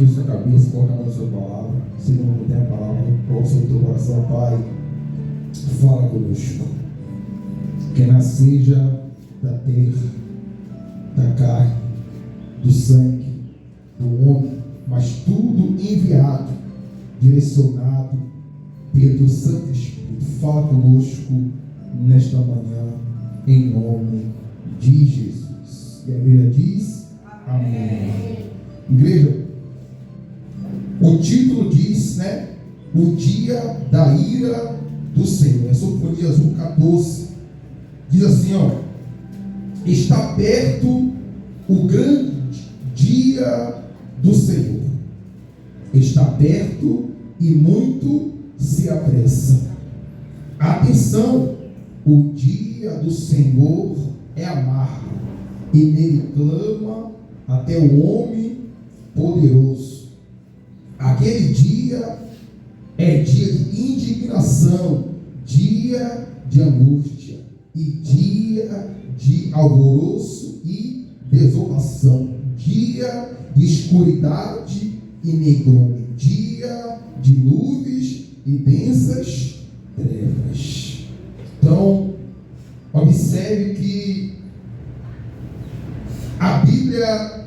Curva sua cabeça, coloca a mão na sua palavra. Se não tem a palavra, coloca sobre o teu coração, Pai. Fala conosco. Que não seja da terra, da carne, do sangue, do homem, mas tudo enviado, direcionado pelo teu Santo Espírito. Fala conosco nesta manhã, em nome de Jesus. E a igreja diz: amém. Igreja, o título diz, né? O dia da ira do Senhor. É Sofonias 1,14. Diz assim, ó: está perto o grande dia do Senhor. Está perto e muito se apressa. Atenção, o dia do Senhor é amargo, e nele clama até o homem poderoso. Aquele dia é dia de indignação, dia de angústia, e dia de alvoroço e desolação, dia de escuridade e negrume, dia de nuvens e densas trevas. Então, observe que a Bíblia,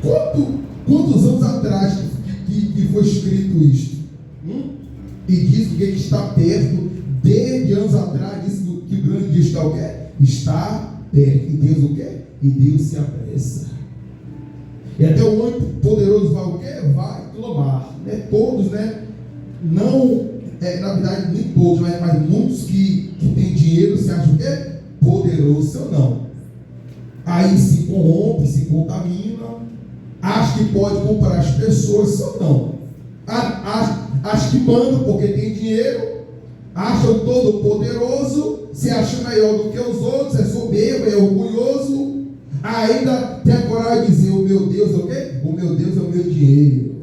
quantos anos atrás que foi escrito isto? E diz que está perto, desde anos atrás, diz que o grande dia está o quê? Está perto. E Deus o quê? E Deus se apressa. E até o homem poderoso vai o quê? Vai clamar. Né? Todos, né? Não, na verdade, nem todos, mas muitos que têm dinheiro se acham o quê? Poderoso ou não. Aí se corrompe, se contamina, acha que pode comprar as pessoas ou não. Acha que manda porque tem dinheiro, acha o todo poderoso, se acha melhor do que os outros, é soberbo, é orgulhoso, ainda tem a coragem de dizer: o meu Deus é o quê? O meu Deus é o meu dinheiro.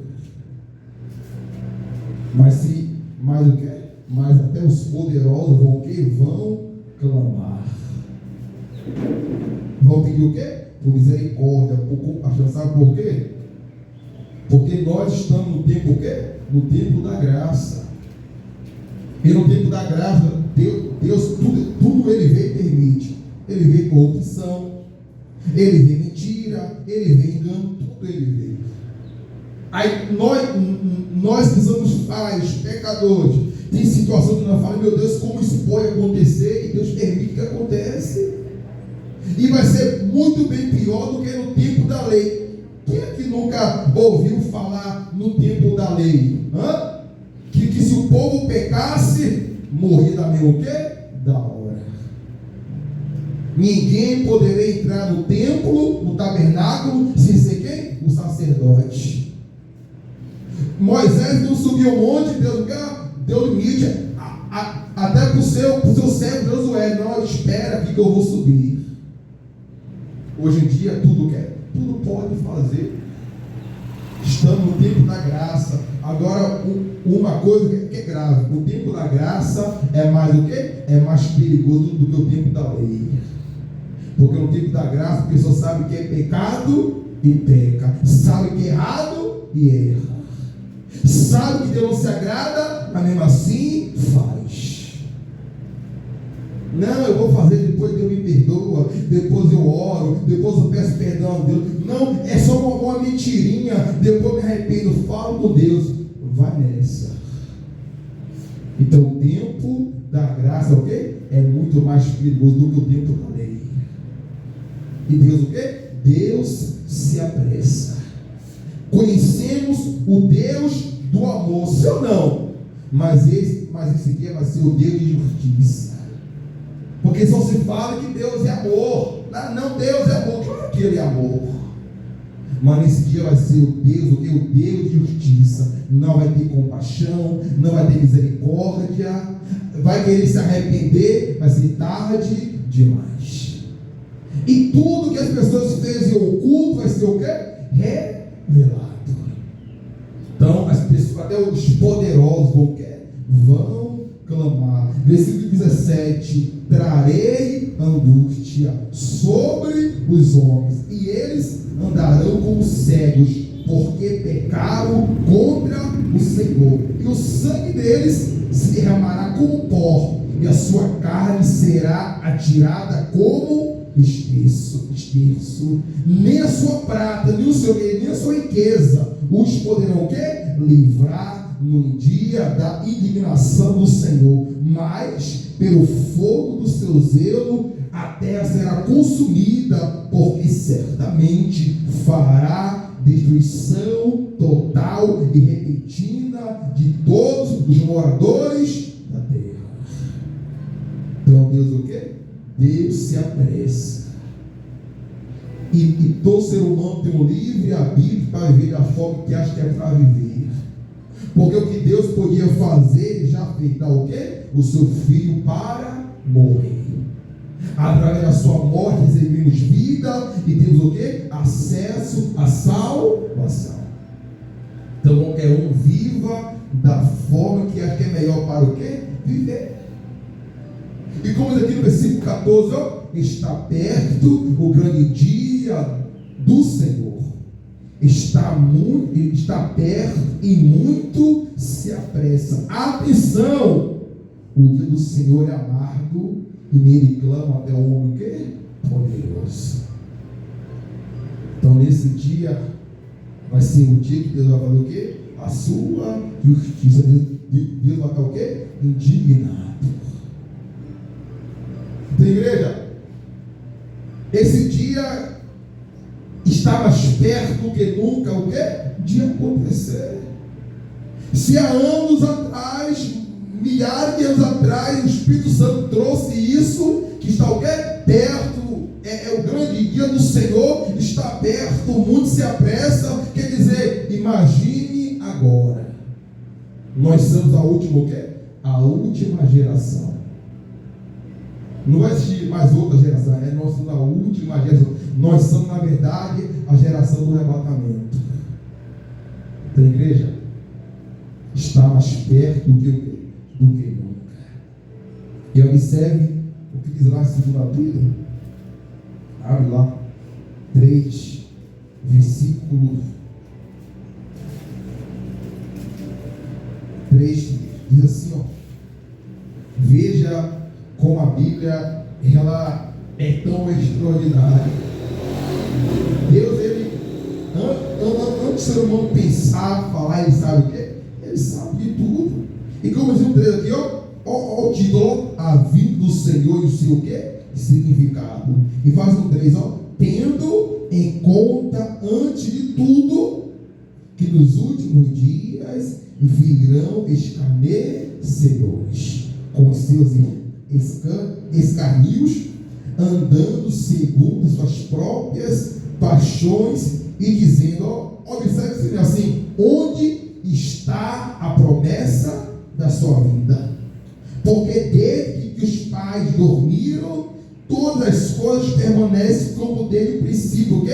Mas o quê? Mas até os poderosos vão o quê? Vão clamar. Vão pedir o quê? Por misericórdia, por compaixão. Sabe por quê? Porque nós estamos no tempo o quê? No tempo da graça. E no tempo da graça, Deus tudo Ele vê e permite. Ele vê corrupção, Ele vê mentira, Ele vê engano, tudo Ele vê. Aí nós precisamos falar, os pecadores, tem situação que nós falamos: meu Deus, como isso pode acontecer? E Deus permite que acontece. E vai ser muito bem pior do que no tempo da lei. Quem é que nunca ouviu falar no tempo da lei? Que se o povo pecasse, morria da mesma o quê? Da hora. Ninguém poderia entrar no templo, no tabernáculo, sem ser quem? O sacerdote. Moisés não subiu o monte, Deus deu limite até para o seu servo Josué: não, espera aqui que eu vou subir. Hoje em dia tudo pode fazer. Estamos no tempo da graça. Agora, uma coisa que é grave: o tempo da graça é mais o quê? É mais perigoso do que o tempo da lei. Porque no tempo da graça a pessoa sabe que é pecado e peca, sabe que é errado e erra, sabe que Deus não se agrada, mas mesmo assim faz. Não, eu vou fazer, depois Deus me perdoa, depois eu oro, depois eu peço perdão a Deus. Não, é só uma mentirinha, depois eu me arrependo, falo com Deus. Vai nessa. Então o tempo da graça o quê? É muito mais perigoso do que o tempo da lei. E Deus o quê? Deus se apressa. Conhecemos o Deus do amor, sim ou não? Mas esse dia vai ser o Deus de justiça. Porque só se fala que Deus é amor. Não, Deus é amor. Claro que Ele é amor. Mas nesse dia vai ser o Deus de justiça. Não vai ter compaixão, não vai ter misericórdia, vai querer se arrepender, vai ser tarde demais. E tudo que as pessoas fez em oculto vai ser o quê? Revelado. Então as pessoas, até os poderosos vão clamar. Versículo 17: trarei angústia sobre os homens, e eles andarão como cegos, porque pecaram contra o Senhor. E o sangue deles se derramará como pó, e a sua carne será atirada como esterço. Nem a sua prata, nem o seu bem, nem a sua riqueza os poderão o quê? Livrar no dia da indignação do Senhor. Mas pelo fogo do seu zelo a terra será consumida, porque certamente fará destruição total e repentina de todos os moradores da terra. Então Deus o quê? Deus se apressa. E todo ser humano tem um livre arbítrio para viver da forma que acha que é para viver. Porque o que Deus podia fazer, Ele já fez. Dá o quê? O seu filho para morrer. Através da sua morte recebemos vida e temos o quê? Acesso à salvação. Então qualquer um viva da forma que acha que é melhor para o quê? Viver. E como diz aqui no versículo 14, ó, está perto o grande dia do Senhor. Está perto e muito se apressa. Atenção! O dia do Senhor é amargo e nele clama até o homem quê? Poderoso. Então nesse dia vai ser o dia que Deus vai fazer o quê? A sua justiça. Deus vai estar o quê? Indignado. Então, igreja, esse dia está mais perto do que nunca o quê? De acontecer. Se há anos atrás, milhares de anos atrás, o Espírito Santo trouxe isso, que está o quê? Perto, é o grande dia do Senhor, está perto, o mundo se apressa, quer dizer, imagine agora, nós somos a última o quê? A última geração. Não vai existir mais outra geração, nós somos a última geração. Nós somos, na verdade, a geração do arrebatamento. Então, igreja, está mais perto do que nunca. E observe o que diz lá em 2 Pedro. Abre lá, 3, versículo 3, diz assim, ó. Veja como a Bíblia, ela é tão extraordinária. Deus, ele, antes do ser humano pensar, falar, ele sabe o quê? Ele sabe de tudo. E como diz o 3 aqui, ó, o título, a vinda do Senhor e o seu quê? Significado. E faz o 3, ó, tendo em conta, antes de tudo, que nos últimos dias virão escarnecedores, com seus escarnios, andando segundo suas próprias paixões e dizendo, ó, observe assim, onde está a promessa da sua vida? Porque desde que os pais dormiram, todas as coisas permanecem como desde o princípio, o quê?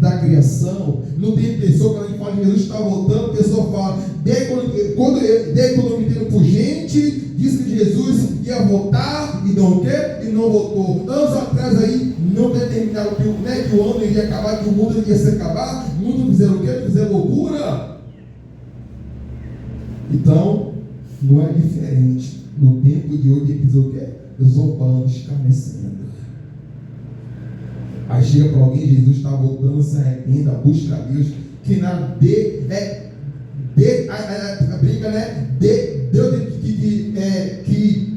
Da criação. Não tem pessoa, quando a gente fala que Jesus está voltando, a pessoa fala, desde quando eu me entendo por gente, disse que Jesus ia voltar e não o quê? E não voltou. Anos atrás aí, não determinaram que o ano iria acabar, que o mundo iria se acabar. Muitos fizeram o quê? Fizeram loucura. Então, não é diferente. No tempo de hoje, ele diz o quê? Zombando, escarnecendo. Aí chega para alguém, Jesus está voltando, se arrependa, busca a Deus, que na briga, né? Deus que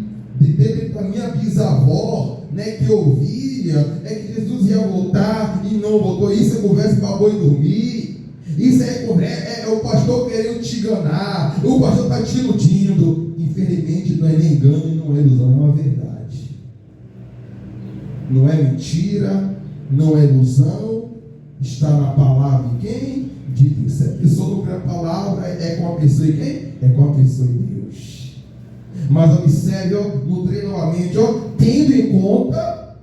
a minha bisavó, né, que ouvia, que Jesus ia voltar e não voltou. Isso é conversa para boi dormir. Isso é o pastor querendo te enganar. O pastor está te iludindo. Infelizmente não é nem engano e não é ilusão, é uma verdade. Não é mentira, não é ilusão. Está na palavra de quem? De Deus. Se a pessoa não crê a palavra, é com a pessoa de quem? É com a pessoa de Deus. Mas observe, no treino novamente, tendo em conta,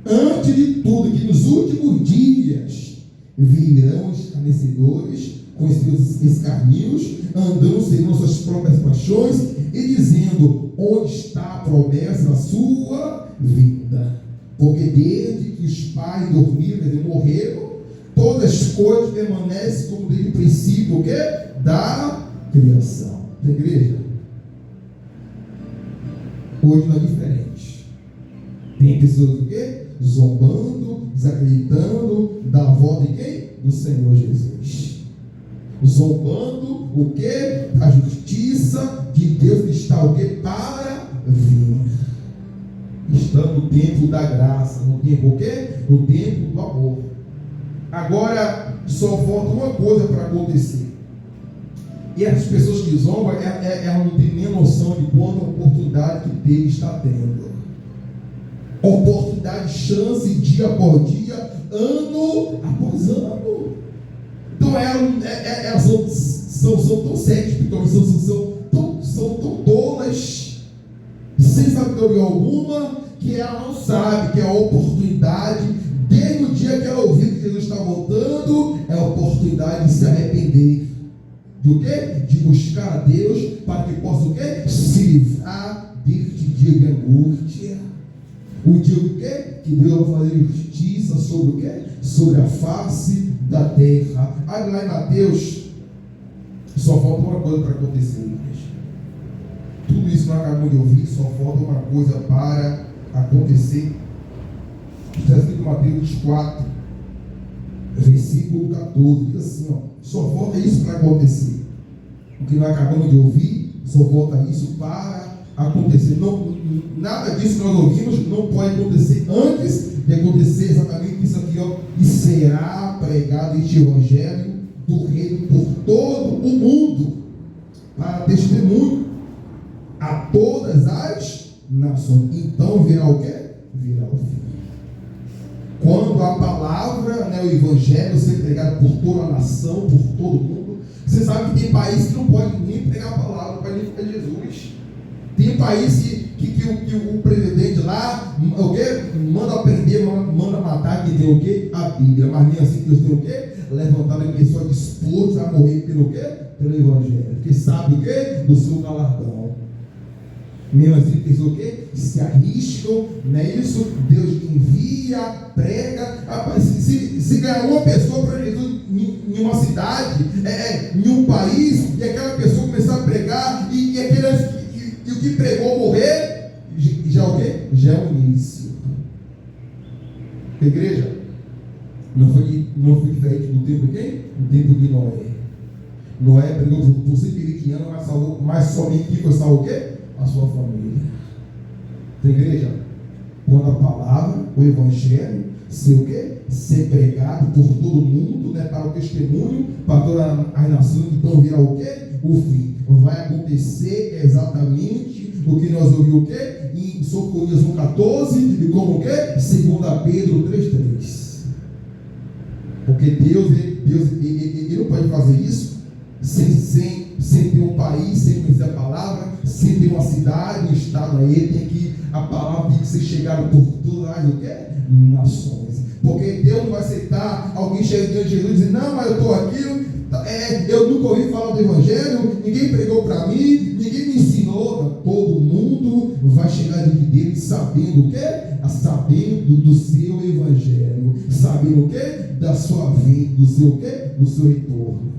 antes de tudo, que nos últimos dias virão escarnecedores com os seus escarnios, andando segundo suas próprias paixões e dizendo, onde está a promessa da sua vinda? Porque desde que os pais dormiram, quer dizer, morreram, todas as coisas permanecem como desde o princípio, o quê? Da criação. Da igreja. Hoje não é diferente. Tem pessoas o quê? Zombando, desacreditando da volta de quem? Do Senhor Jesus. Zombando o quê? Da justiça de Deus que está o quê? Para vir. Está no tempo da graça, no tempo o quê? No tempo do amor. Agora, só falta uma coisa para acontecer. E essas pessoas que zombam, elas não têm nem noção de quanta oportunidade que Deus está tendo. Oportunidade, chance, dia após dia, ano após ano. Então elas são tão céticas, são tão tolas, sem sabedoria alguma, que ela não sabe que é a oportunidade, desde o dia que ela ouviu que Jesus está voltando, é a oportunidade de se arrepender. De o quê? De buscar a Deus para que possa o quê? Se livrar deste dia de angústia. O dia do quê? Que Deus vai fazer justiça sobre o quê? Sobre a face da terra. Aí lá em Mateus, só falta uma coisa para acontecer, igreja. Tudo isso que nós acabamos de ouvir, só falta uma coisa para acontecer. Está escrito em Mateus 24, versículo 14, diz assim, ó, só falta isso para acontecer. O que nós acabamos de ouvir, só falta isso para acontecer. Não, nada disso que nós ouvimos não pode acontecer antes de acontecer exatamente isso aqui, ó. E será pregado este evangelho do reino por todo o mundo, para testemunho a todas as nações. Então virá o quê? Virá o fim. Quando a palavra, o evangelho ser pregado por toda a nação, por todo mundo, você sabe que tem país que não pode nem pregar a palavra, não pode nem pregar Jesus. Tem país que o presidente lá o quê? Manda prender, manda matar, que tem o quê? A Bíblia. Mas nem assim Deus tem o quê? Levantar pessoas dispostas a morrer pelo quê? Pelo evangelho. Porque sabe o quê? Do seu galardão. Mesmo assim, pessoas o quê? Se arriscam, não é isso? Deus envia, prega. Se ganhar uma pessoa para Jesus em uma cidade, em um país, e aquela pessoa começar a pregar, e o que pregou morrer, já o quê? Já é o início. Igreja, não foi diferente do tempo de quem? No tempo de Noé. Noé pregou por 120 anos, mas somente quem foi salvo o quê? A sua família. Igreja, quando a palavra, o evangelho, ser o quê? Ser pregado por todo mundo, para o testemunho, para todas as nações, então virá o quê? O fim. Vai acontecer exatamente o que nós ouvimos o quê? Em Sofonias 1,14 e como o quê? 2 Pedro 3,3. Porque Deus ele não pode fazer isso sem ter um país, sem conhecer a palavra, sem ter uma cidade, um estado. Aí tem que, a palavra tem que ser chegada por todas as o quê? Nações. Porque Deus não vai aceitar alguém chegar diante de Jesus e dizer, não, mas eu estou aqui, eu nunca ouvi falar do evangelho, ninguém pregou para mim, ninguém me ensinou. Todo mundo vai chegar diante dele sabendo o quê? Sabendo do seu evangelho, sabendo o quê? Da sua vida, do seu quê? Do seu retorno.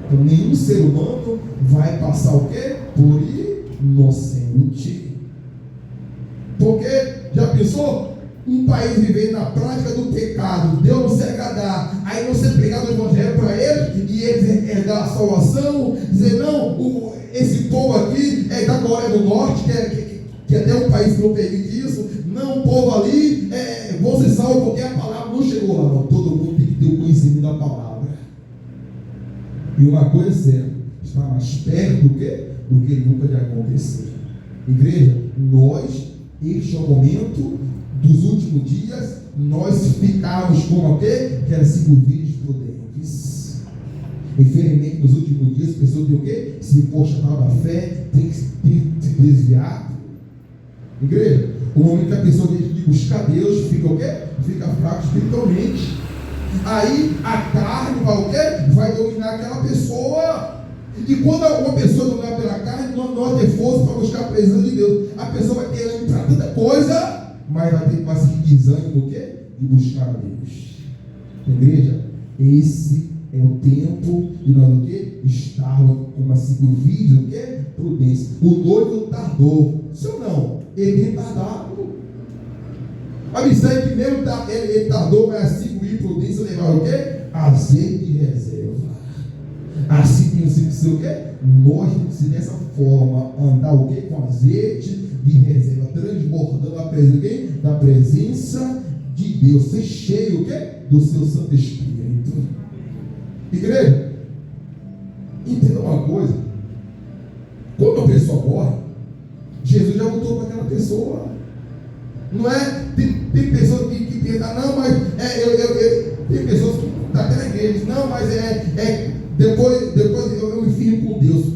Então nenhum ser humano vai passar o quê? Por inocente. Porque, já pensou? Um país vivendo na prática do pecado, Deus não se agradar, aí você pregar o evangelho para eles, e eles herdar a salvação, dizer, não, esse povo aqui é da Coreia do Norte, que até um país que não permite isso, não, o povo ali, vão ser salvos porque a palavra não chegou lá, não. Todo mundo tem que ter o conhecimento da palavra. E uma coisa é certa, está mais perto do que nunca de acontecer. Igreja, este é o momento dos últimos dias, nós ficarmos como o quê? Que era circunvídeos prudentes. Infelizmente, nos últimos dias, as pessoas têm o quê? Se apostaram da fé, tem que se desviar. Igreja, o momento que a pessoa tem que buscar Deus, fica o quê? Fica fraco espiritualmente. Aí a carne vai o quê? Vai dominar aquela pessoa. E quando uma pessoa dominar pela carne, não vai ter força para buscar a presença de Deus. A pessoa vai ter ânimo para tanta coisa, mas vai sentir desânimo o quê? De buscar a Deus. Igreja, esse é o tempo de nós o quê? Estarmos, como assim o vídeo, o quê? Prudência. O noivo tardou. Se ou não? Ele tem tardado. A missão é que mesmo ele tardou, mas assim o prudência levar o quê? Azeite de reserva. Assim tem que ser o quê? Nós temos que ser dessa forma, andar o quê? Com azeite de reserva, transbordando a presença, o quê? Da presença de Deus, ser cheio o quê? Do seu Santo Espírito. Igreja, entenda uma coisa: quando a pessoa morre, Jesus já voltou para aquela pessoa. Não é? Tem pessoas que pensam, não, mas tem pessoas que estão até na igreja, não, mas depois eu me firmo com Deus.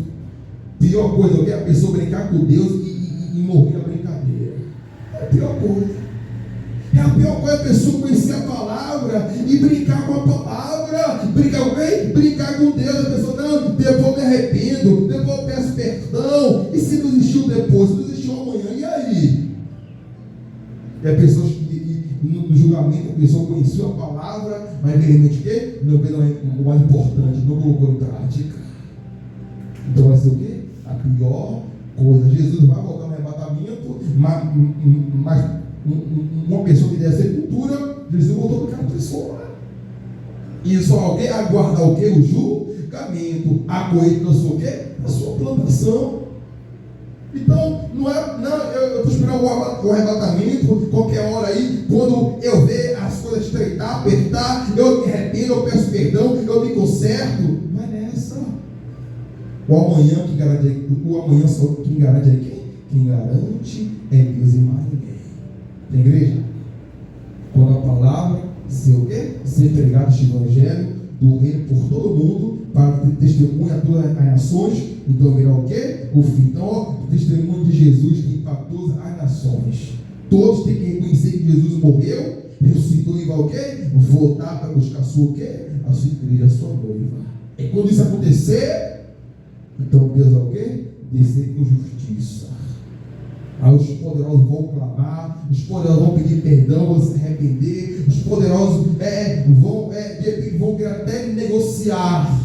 Pior coisa, que é a pessoa brincar com Deus e morrer na brincadeira. É a pior coisa. É a pior coisa a pessoa conhecer a palavra e brincar com a palavra. Brincar com quem? Brincar com Deus. A pessoa, não, depois eu me arrependo, depois eu peço perdão. E se não existiu depois, se não existiu amanhã, e aí? E a pessoa, no julgamento, a pessoa conheceu a palavra, mas realmente o quê? Não é o mais importante, não colocou em prática. Então vai ser o quê? A pior coisa. Jesus vai voltar no arrebatamento, mas uma pessoa que deve ser cultura, Jesus voltou para aquela pessoa. E só alguém aguardar o quê? O julgamento, a colheita da sua o quê? A sua plantação. Então, eu estou esperando o arrebatamento, qualquer hora aí, quando eu ver as coisas estreitar, apertar, eu me arrependo, eu peço perdão, eu me conserto. Vai nessa. O amanhã que garante, o amanhã só quem garante é quem? Quem garante é Deus e mais ninguém. Da igreja, quando a palavra ser o quê? Ser pregado este evangelho do reino por todo mundo, para ter testemunho a todas as nações, então virá o quê? O fim. Então, o testemunho de Jesus tem para todas as nações. Todos têm que reconhecer que Jesus morreu, ressuscitou e vai o quê? Voltar para buscar a sua o quê? A sua igreja, a sua noiva. E quando isso acontecer, então Deus vai o quê? Descer com justiça. Aí os poderosos vão clamar, os poderosos vão pedir perdão, vão se arrepender, os poderosos vão até negociar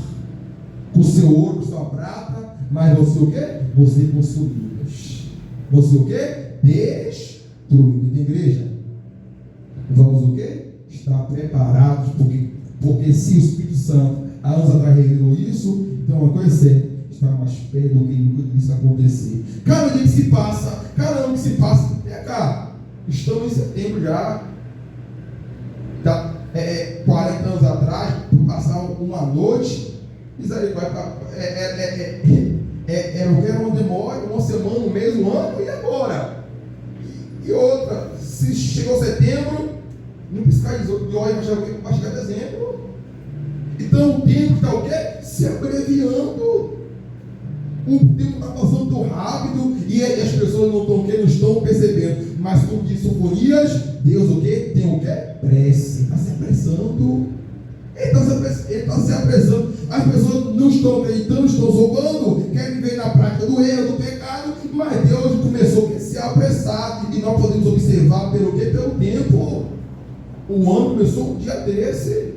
com o seu ouro, com sua prata, mas vão ser o quê? Vão ser consumidos. Vão ser o quê? Destruídos. Igreja, vamos o quê? Estar preparados, porque se o Espírito Santo há anos atrás revelou isso, então uma coisa é certa, está mais perto do que nunca isso acontecer. Cada dia que se passa, cada ano que se passa, vem cá, estamos em setembro já, 40 anos atrás, passar uma noite, isso aí vai era uma demora, uma semana, um mês, um ano, e agora? E outra, se chegou setembro, não piscar de olho, vai chegar dezembro. Então o tempo está o quê? Se abreviando. O tempo está passando tão rápido e as pessoas não estão percebendo. Mas como diz Sofonias, Deus o quê? Tem o quê? Prece. Está se apressando. Ele está se apressando. As pessoas não estão acreditando, estão zombando, querem viver na prática do erro, do pecado, mas Deus começou a se apressar. E nós podemos observar pelo quê? Pelo tempo. O ano começou um dia desse.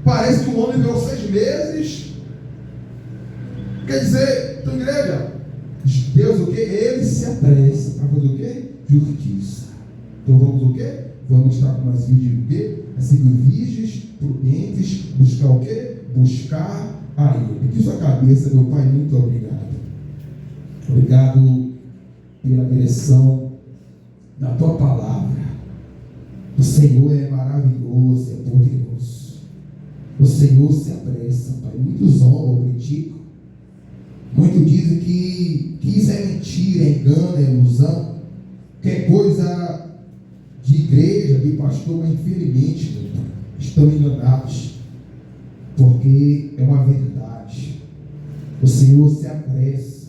Parece que o ano viveu 6 meses. Quer dizer, então, igreja, Deus o quê? Ele se apressa para fazer o quê? Justiça. Então vamos o quê? Vamos estar com as virgens o quê? Assim, virgens, prudentes, buscar o quê? Buscar a Ele. Que sua cabeça, meu Pai, muito obrigado. Obrigado pela direção da Tua palavra. O Senhor é maravilhoso, é poderoso. O Senhor se apressa, Pai. Muitos zombam, criticam. Muitos dizem que isso é mentira, é engano, é ilusão, que é coisa de igreja, de pastor, mas infelizmente estão enganados, porque é uma verdade. O Senhor se apressa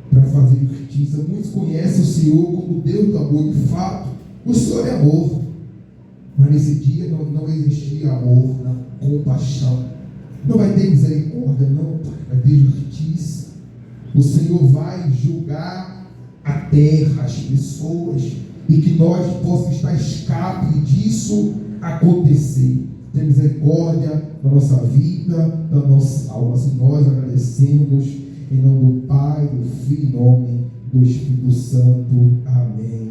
para fazer justiça. Muitos conhecem o Senhor como Deus do amor. De fato, o Senhor é amor, mas nesse dia não existia amor, não, compaixão. Não vai ter misericórdia, não, Pai. Vai ter justiça. O Senhor vai julgar a terra, as pessoas, e que nós possamos estar escape disso acontecer. Tenha misericórdia da nossa vida, da nossa alma. Assim nós agradecemos em nome do Pai, do Filho e em nome do Espírito Santo. Amém.